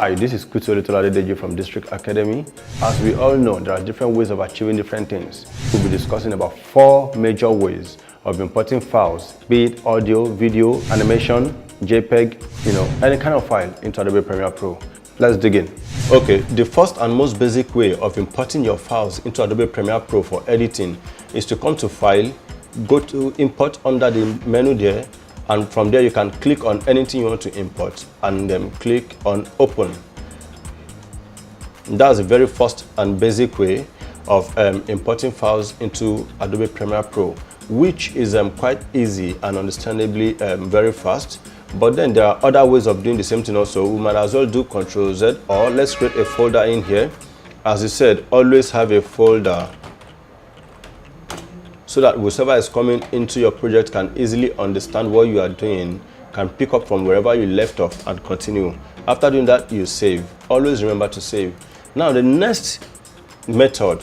Hi, this is theDISTRICmedia from District Academy. As we all know, there are different ways of achieving different things. We'll be discussing about 4 major ways of importing files, be it audio, video, animation, JPEG, any kind of file into Adobe Premiere Pro. Let's dig in. Okay, the first and most basic way of importing your files into Adobe Premiere Pro for editing is to come to File, go to Import under the menu there, and from there you can click on anything you want to import and then click on Open. That's the very first and basic way of importing files into Adobe Premiere Pro, which is quite easy and understandably very fast. But then there are other ways of doing the same thing also. We might as well do Ctrl-Z, or let's create a folder in here. As I said, always have a folder so that whoever is coming into your project can easily understand what you are doing, can pick up from wherever you left off and continue. After doing that, you save. Always remember to save. Now, the next method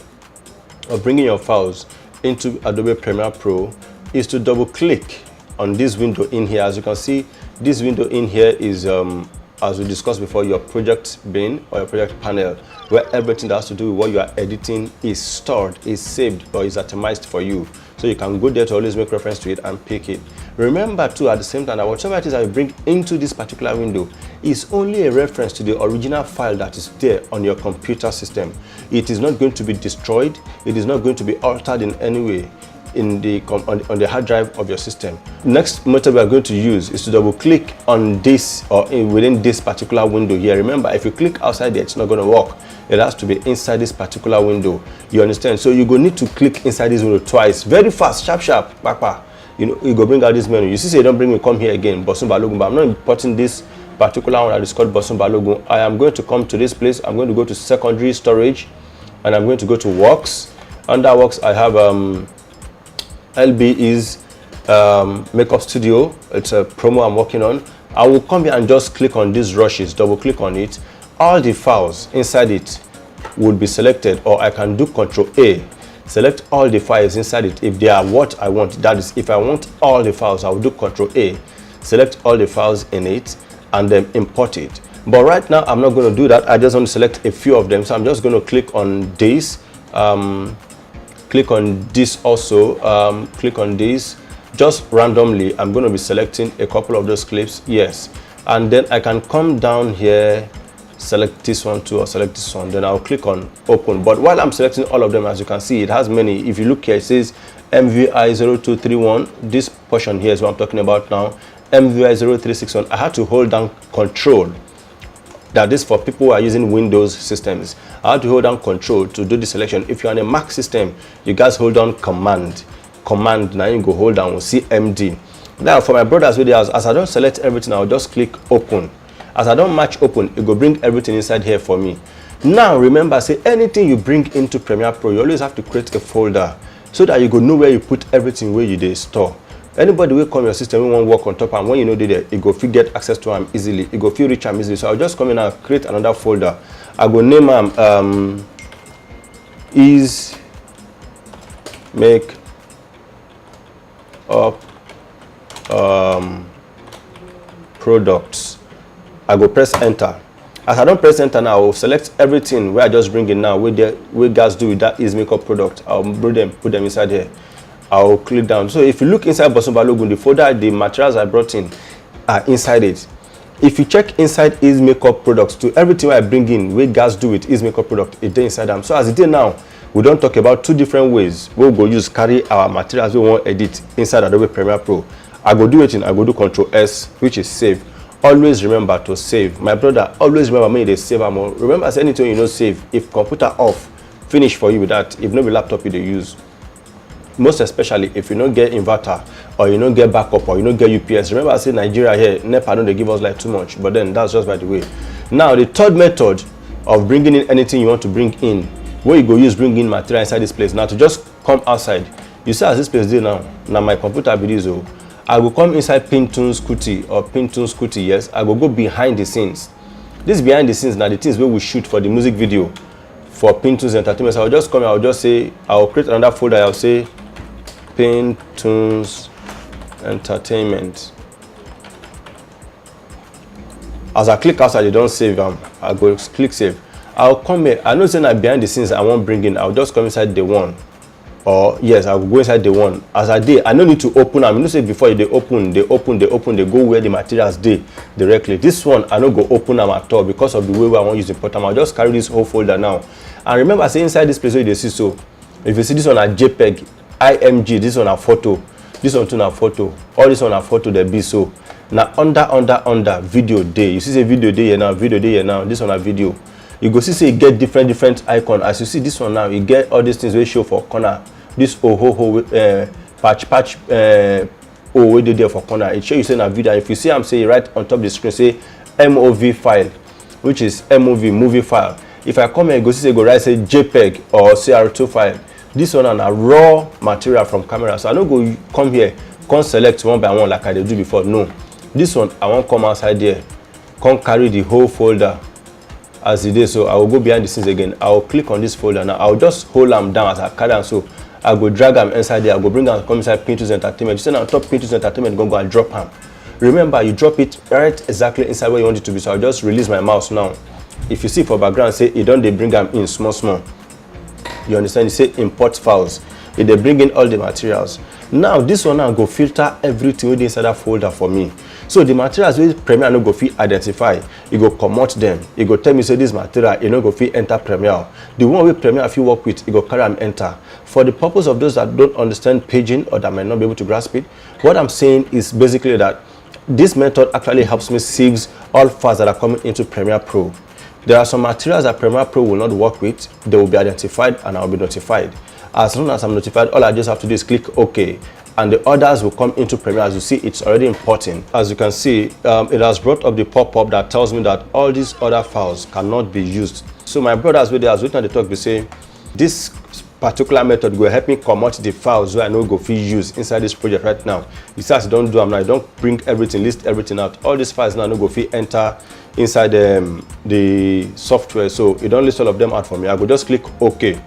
of bringing your files into Adobe Premiere Pro is to double click on this window in here. As you can see, this window in here is, as we discussed before, your project bin or your project panel, where everything that has to do with what you are editing is stored, is saved, or is itemized for you. So you can go there to always make reference to it and pick it. Remember too, at the same time, that whatever it is that you bring into this particular window is only a reference to the original file that is there on your computer system. It is not going to be destroyed. It is not going to be altered in any way on the hard drive of your system. Next method we are going to use is to double click on this, or within this particular window here. Remember, if you click outside there, it's not going to work. It has to be inside this particular window. You understand? So you go need to click inside this window twice, very fast, sharp, papa. You go bring out this menu. You see, say don't bring me, come here again, Bosun Balogun, but I'm not importing this particular one that is called Bosun Balogun. I am going to come to this place. I'm going to go to secondary storage, and I'm going to go to Works. Under Works, I have LB is Makeup Studio. It's a promo I'm working on. I will come here and just click on these rushes, double click on it. All the files inside it would be selected, or I can do Ctrl-A, select all the files inside it if they are what I want. That is, if I want all the files, I will do Ctrl-A, select all the files in it, and then import it. But right now, I'm not going to do that. I just want to select a few of them. So I'm just going to click on this. Click on this also, click on this. Just randomly, I'm going to be selecting a couple of those clips, yes. And then I can come down here, select this one too, or select this one. Then I'll click on Open. But while I'm selecting all of them, as you can see, it has many. If you look here, it says MVI0231. This portion here is what I'm talking about now. MVI0361. I had to hold down Control. That is for people who are using Windows systems. I have to hold down Control to do the selection. If you're on a Mac system, you guys hold down Command. Now you go hold down CMD. Now for my brothers videos, as I don't select everything, I'll just click Open. As I don't match Open, it will bring everything inside here for me. Now remember, say anything you bring into Premiere Pro, you always have to create a folder so that you go know where you put everything where you dey store. Anybody will come your system, we won't work on top, and when you know there, you go feel get access to them easily. You go feel reach them easily. So I'll just come in and create another folder. I go name them is make up products. I go press enter. As I don't press enter now, I will select everything where I just bring in now. Where guys do with that is makeup product. I'll bring them, put them inside here. I'll click down. So if you look inside Bosun Balogun, the folder, the materials I brought in are inside it. If you check inside is makeup products to everything I bring in, where guys do it is makeup product, it's there inside them. So as it is now, we don't talk about 2 different ways we'll go use carry our materials we want edit inside Adobe Premiere Pro. I go do it in, I go do Ctrl-S, which is save. Always remember to save. My brother, always remember me they save them all. Remember, as anything you know save. If computer off, finish for you with that. If no be laptop you they use. Most especially if you don't get inverter, or you don't get backup, or you don't get UPS. Remember I said Nigeria here, NEPA don't they give us like too much, but then that's just by the way. Now the third method of bringing in anything you want to bring in, where you go use bring in material inside this place. Now to just come outside, you see as this place there now my computer be this. I will come inside Pintoon's Kuti or Pintoon's Kuti, yes. I will go behind the scenes. This behind the scenes now the things where we shoot for the music video for Pintoon's Entertainment. So I'll just come, I'll just say, I'll create another folder, I'll say Pintoon's Entertainment. As I click outside, you don't save I go click save. I'll come here. I know saying that behind the scenes I won't bring in, I'll just come inside the one. Or yes, I will go inside the one. As I did, I no need to open. I mean, say before they open, they go where the materials dey directly. This one I no go open them at all because of the way I want to use import them. I'll just carry this whole folder now. And remember, say inside this place where you see, so if you see this one a JPEG, IMG, this one a photo, this one too a photo, all this one a photo there be so. Now under video day. You see say video day here now, this one a video. You go see say you get different icon. As you see this one now, you get all these things we show for corner. This patch we did there for corner. It show you say in a video. If you see I'm saying right on top of the screen say MOV file, which is MOV movie file. If I come here, go see say go write say JPEG or CR2 file. This one and a raw material from camera. So I don't go come here, come select one by one like I did do before. No, this one I won't come outside there, come carry the whole folder as it is. So I will go behind the scenes again. I will click on this folder now. I will just hold them down as I carry them. So I go drag them inside there. I go bring them, come inside Pinterest Entertainment. You see on top Pinterest Entertainment, go and drop them. Remember, you drop it right exactly inside where you want it to be. So I'll just release my mouse now. If you see for background, say it don't they bring them in small. You understand? You say import files. If they bring in all the materials. Now this one now go filter everything within inside that folder for me. So the materials with Premiere no go fit identify. You go comot them. You go tell me say this material you no go fit enter Premiere. The one with Premiere if you work with, you go carry and enter. For the purpose of those that don't understand paging or that might not be able to grasp it, what I'm saying is basically that this method actually helps me save all files that are coming into Premiere Pro. There are some materials that Premiere Pro will not work with. They will be identified and I will be notified. As soon as I'm notified, all I just have to do is click OK. And the others will come into Premiere. As you see, it's already importing. As you can see, it has brought up the pop-up that tells me that all these other files cannot be used. So my brothers with us written the talk, they say this particular method will help me commot the files where I know go fit use inside this project right now. You see, as you don't do them now, you don't bring everything, list everything out. All these files now no go fit enter inside the software. So you don't list all of them out for me. I go just click OK.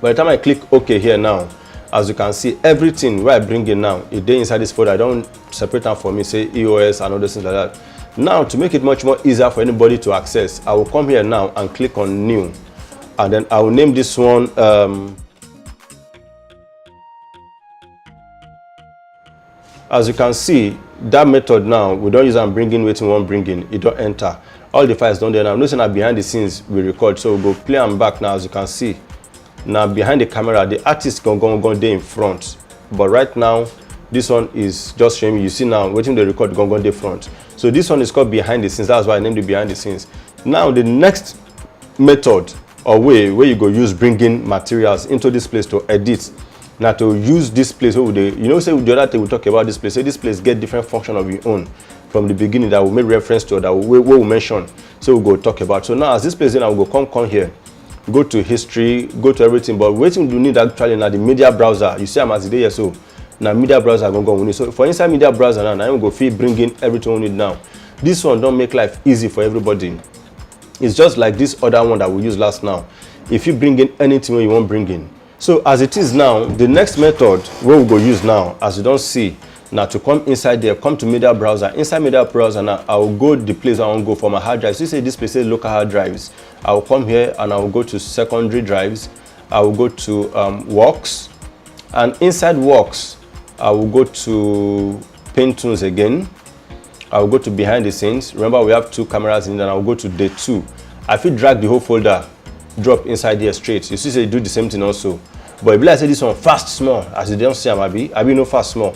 By the time I click OK here now, as you can see, everything where I bring in now, it dey inside this folder. I don't separate them for me, say EOS and all those things like that. Now, to make it much more easier for anybody to access, I will come here now and click on New. And then I will name this one, as you can see, that method now, we don't use and bring in waiting one bring in, it don't enter. All the files don't there now. Notice that behind the scenes we record, so we'll go play them back now. As you can see, now behind the camera, the artist gone there in front, but right now this one is just showing me. You see now, waiting the record gone there front. So this one is called behind the scenes. That's why I named it behind the scenes. Now the next method or way where you go use bringing materials into this place to edit. Now to use this place, where they, you know, say the other thing we talk about this place. Say this place get different function of your own from the beginning that we make reference to, that we mention. So we'll go talk about. So now as this place, then I will go come here. Go to history, go to everything, but waiting you need actually now the media browser. You see I'm as it is, so now media browser going to go. So for inside media browser now, I'm going to go bring in everything we need now. This one don't make life easy for everybody. It's just like this other one that we used last now. If you bring in anything you want bring in. So as it is now, the next method we will go use now, as you don't see, now to come inside there, come to media browser. Inside media browser now, I will go the place I want to go for my hard drives. So you say this place is local hard drives. I will come here and I will go to secondary drives. I will go to Works, and inside Works, I will go to Paint Tools again. I will go to behind the scenes. Remember, we have two cameras in there. I will go to day 2. I feel drag the whole folder, drop inside here straight. You see, say do the same thing also. But if I say this one fast small, as you don't see, I be no fast small.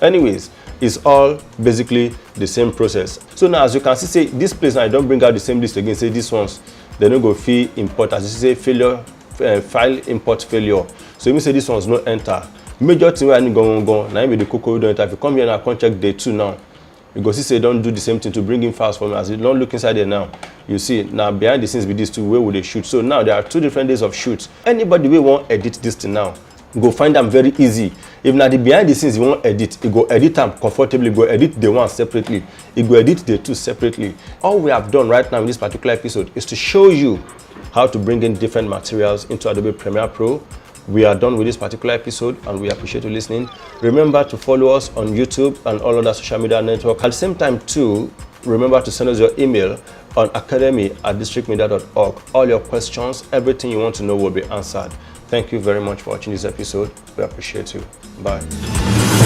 Anyways, it's all basically the same process. So now, as you can see, say this place now, I don't bring out the same list again. Say this ones, they don't go fee import. As you say, failure, file import failure. So you say this one's no enter. Major thing where I need go. Now maybe the cocoa don't enter. If you come here and I can check day 2 now, you go see say don't do the same thing to bring in files for me. As you don't look inside there now, you see now behind the scenes with these two, where would they shoot? So now there are 2 different days of shoots. Anybody will want edit this thing now, go find them very easy. If now the behind the scenes you want edit, you go edit them comfortably, go edit the one separately, you go edit the 2 separately. All we have done right now in this particular episode is to show you how to bring in different materials into Adobe Premiere Pro. We are done with this particular episode and we appreciate you listening. Remember to follow us on YouTube and all other social media networks. At the same time too, remember to send us your email on academy@districtmedia.org. All your questions, everything you want to know will be answered. Thank you very much for watching this episode. We appreciate you. Bye.